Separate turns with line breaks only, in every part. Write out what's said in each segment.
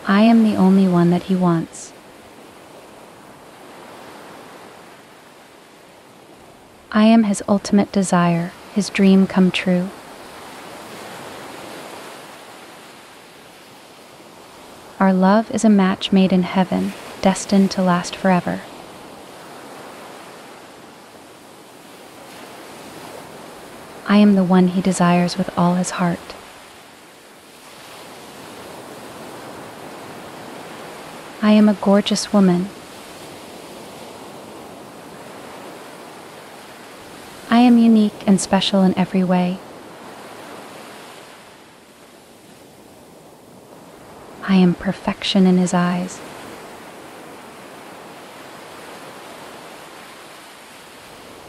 I am the only one that he wants. I am his ultimate desire, his dream come true. Our love is a match made in heaven, destined to last forever. I am the one he desires with all his heart. I am a gorgeous woman. I am unique and special in every way. I am perfection in his eyes.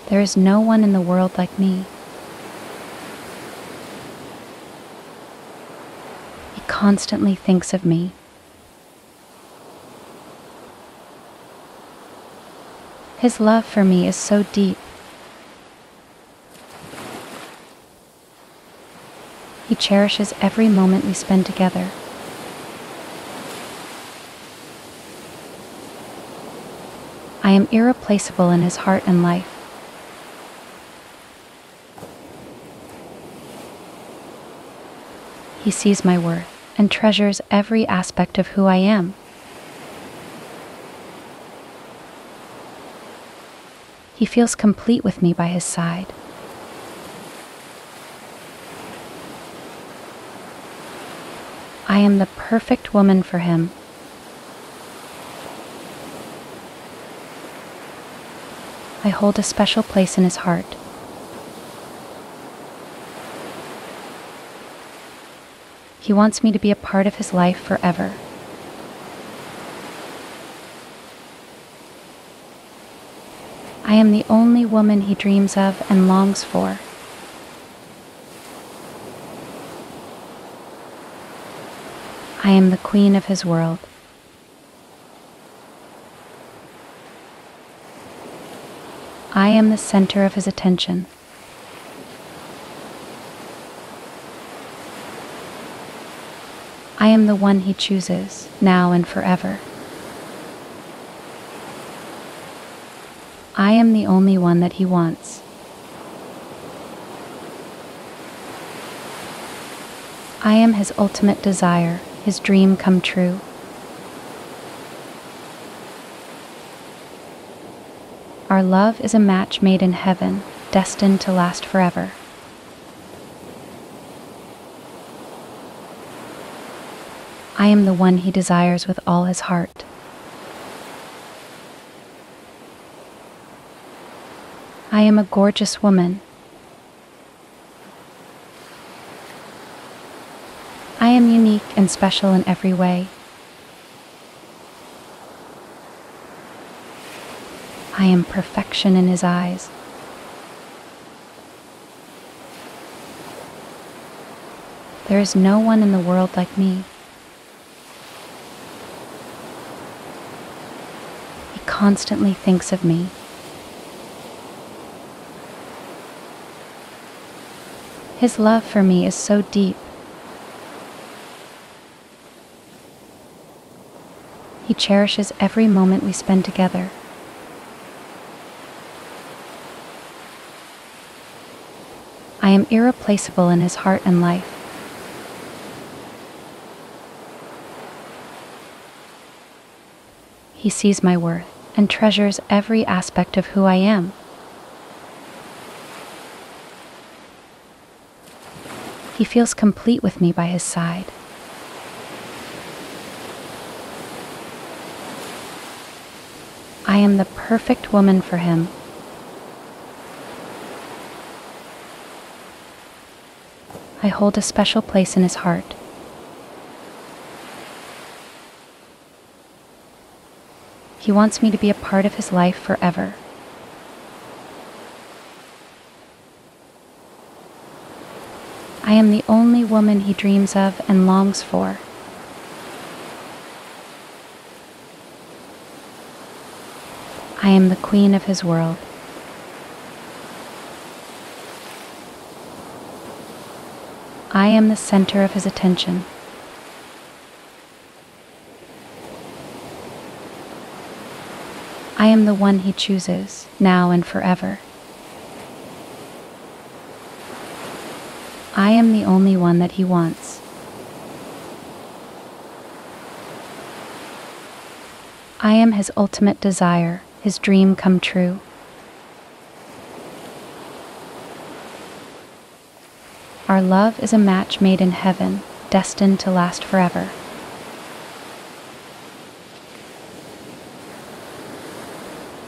There is no one in the world like me. He constantly thinks of me. His love for me is so deep. He cherishes every moment we spend together. I am irreplaceable in his heart and life. He sees my worth and treasures every aspect of who I am. He feels complete with me by his side. I am the perfect woman for him. I hold a special place in his heart. He wants me to be a part of his life forever. I am the only woman he dreams of and longs for. I am the queen of his world. I am the center of his attention. I am the one he chooses, now and forever. I am the only one that he wants. I am his ultimate desire, his dream come true. Our love is a match made in heaven, destined to last forever. I am the one he desires with all his heart. I am a gorgeous woman. I am unique and special in every way. I am perfection in his eyes. There is no one in the world like me. He constantly thinks of me. His love for me is so deep. He cherishes every moment we spend together. I am irreplaceable in his heart and life. He sees my worth and treasures every aspect of who I am. He feels complete with me by his side. I am the perfect woman for him. I hold a special place in his heart. He wants me to be a part of his life forever. I am the only woman he dreams of and longs for. I am the queen of his world. I am the center of his attention. I am the one he chooses, now and forever. I am the only one that he wants. I am his ultimate desire, his dream come true. Our love is a match made in heaven, destined to last forever.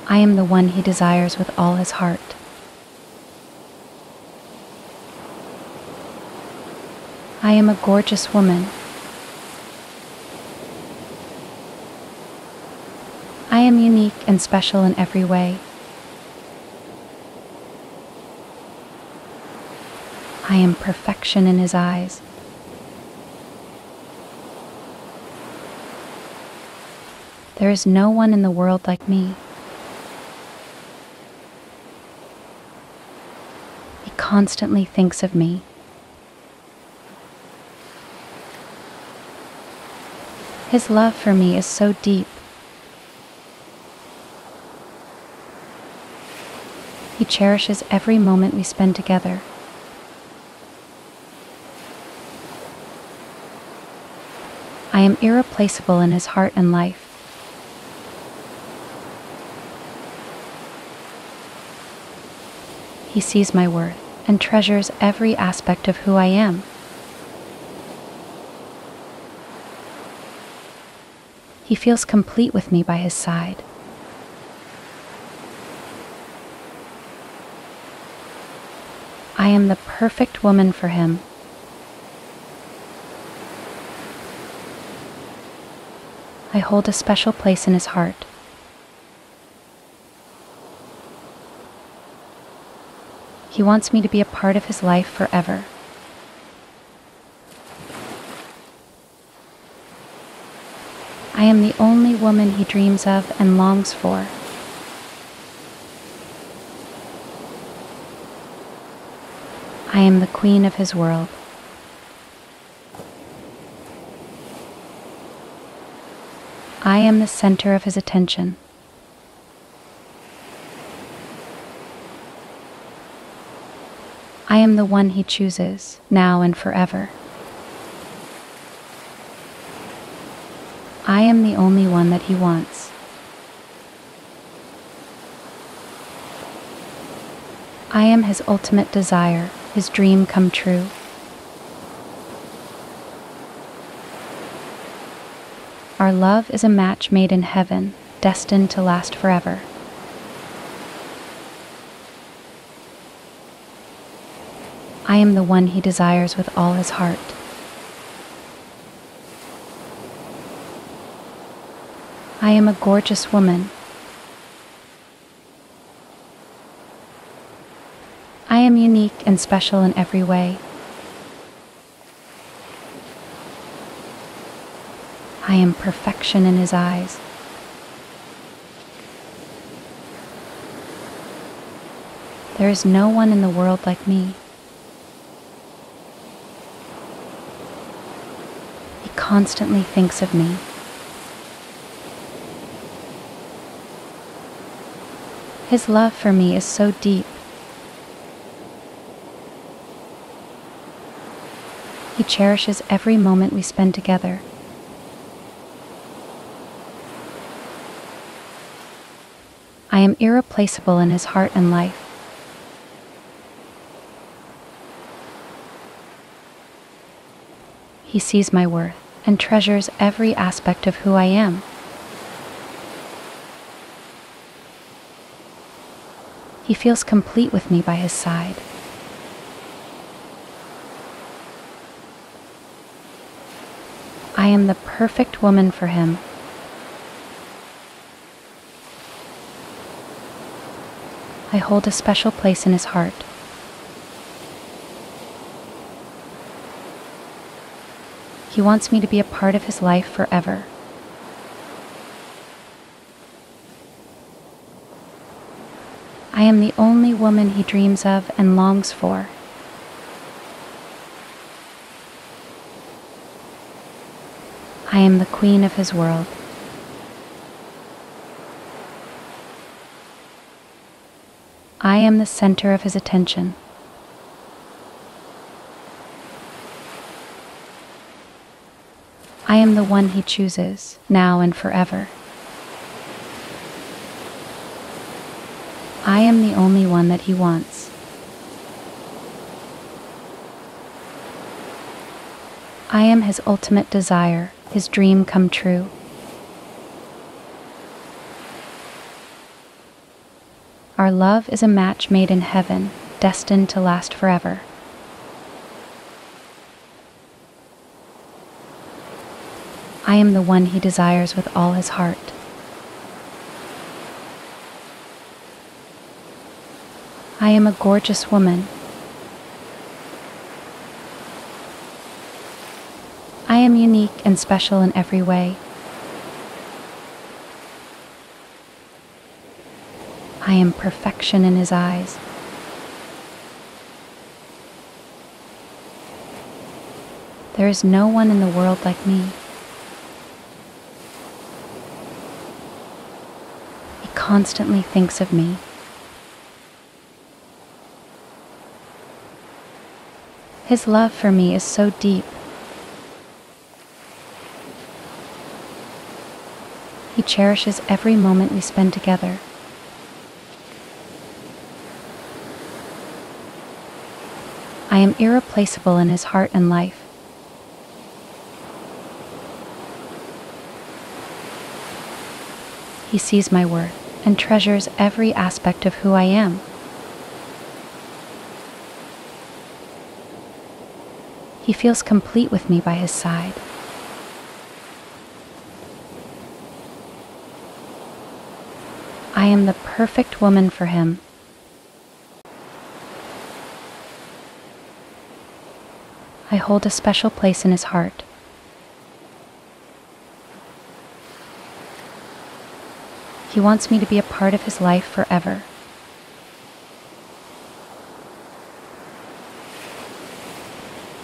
I am the one he desires with all his heart. I am a gorgeous woman. I am unique and special in every way. I am perfection in his eyes. There is no one in the world like me. He constantly thinks of me. His love for me is so deep. He cherishes every moment we spend together. I am irreplaceable in his heart and life. He sees my worth and treasures every aspect of who I am. He feels complete with me by his side. I am the perfect woman for him. I hold a special place in his heart. He wants me to be a part of his life forever. I am the only woman he dreams of and longs for. I am the queen of his world. I am the center of his attention. I am the one he chooses, now and forever. I am the only one that he wants. I am his ultimate desire, his dream come true. Our love is a match made in heaven, destined to last forever. I am the one he desires with all his heart. I am a gorgeous woman. I am unique and special in every way. I am perfection in his eyes. There is no one in the world like me. He constantly thinks of me. His love for me is so deep. He cherishes every moment we spend together. I am irreplaceable in his heart and life. He sees my worth and treasures every aspect of who I am. He feels complete with me by his side. I am the perfect woman for him. I hold a special place in his heart. He wants me to be a part of his life forever. I am the only woman he dreams of and longs for. I am the queen of his world. I am the center of his attention. I am the one he chooses, now and forever. I am the only one that he wants. I am his ultimate desire, his dream come true. Our love is a match made in heaven, destined to last forever. I am the one he desires with all his heart. I am a gorgeous woman. I am unique and special in every way. I am perfection in his eyes. There is no one in the world like me. He constantly thinks of me. His love for me is so deep. He cherishes every moment we spend together. I am irreplaceable in his heart and life. He sees my worth and treasures every aspect of who I am. He feels complete with me by his side. I am the perfect woman for him. I hold a special place in his heart. He wants me to be a part of his life forever.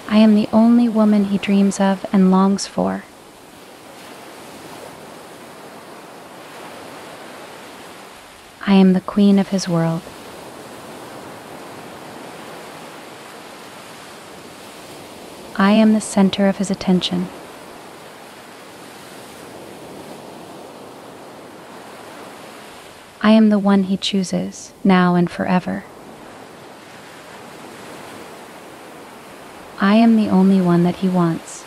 I am the only woman he dreams of and longs for. I am the queen of his world. I am the center of his attention. I am the one he chooses, now and forever. I am the only one that he wants.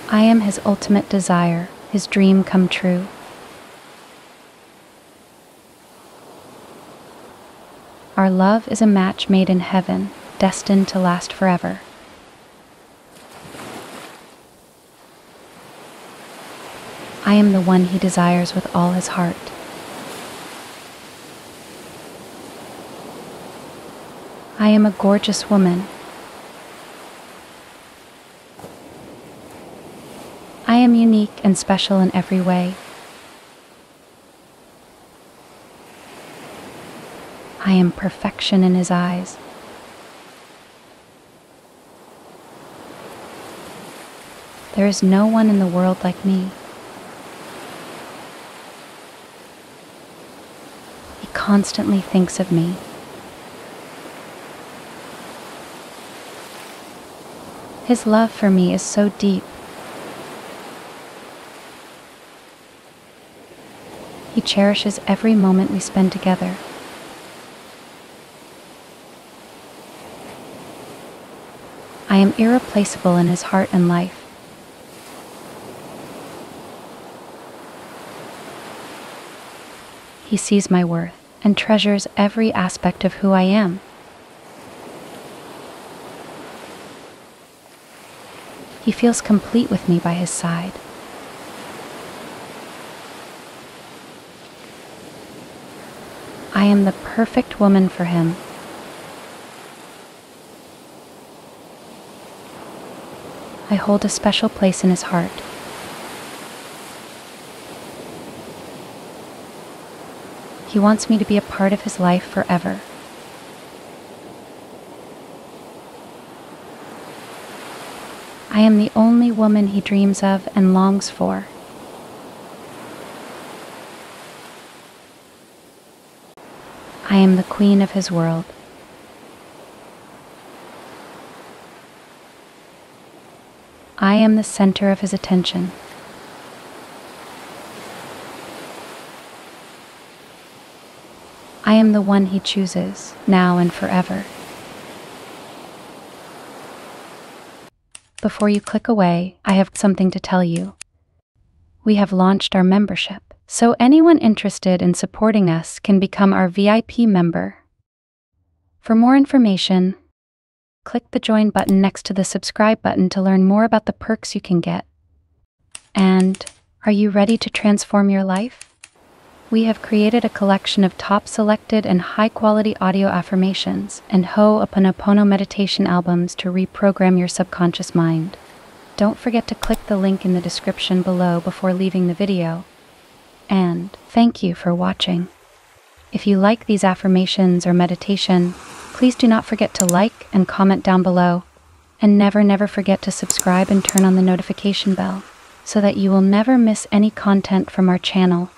I am his ultimate desire, his dream come true. Our love is a match made in heaven, destined to last forever. I am the one he desires with all his heart. I am a gorgeous woman. I am unique and special in every way. I am perfection in his eyes. There is no one in the world like me. He constantly thinks of me. His love for me is so deep. He cherishes every moment we spend together. I am irreplaceable in his heart and life. He sees my worth and treasures every aspect of who I am. He feels complete with me by his side. I am the perfect woman for him. I hold a special place in his heart. He wants me to be a part of his life forever. I am the only woman he dreams of and longs for. I am the queen of his world. I am the center of his attention. I am the one he chooses, now and forever. Before you click away, I have something to tell you. We have launched our membership, so anyone interested in supporting us can become our VIP member. For more information, click the join button next to the subscribe button to learn more about the perks you can get. And are you ready to transform your life? We have created a collection of top selected and high-quality audio affirmations and Ho'oponopono meditation albums to reprogram your subconscious mind. Don't forget to click the link in the description below before leaving the video. And thank you for watching. If you like these affirmations or meditation, please do not forget to like and comment down below. And never forget to subscribe and turn on the notification bell so that you will never miss any content from our channel.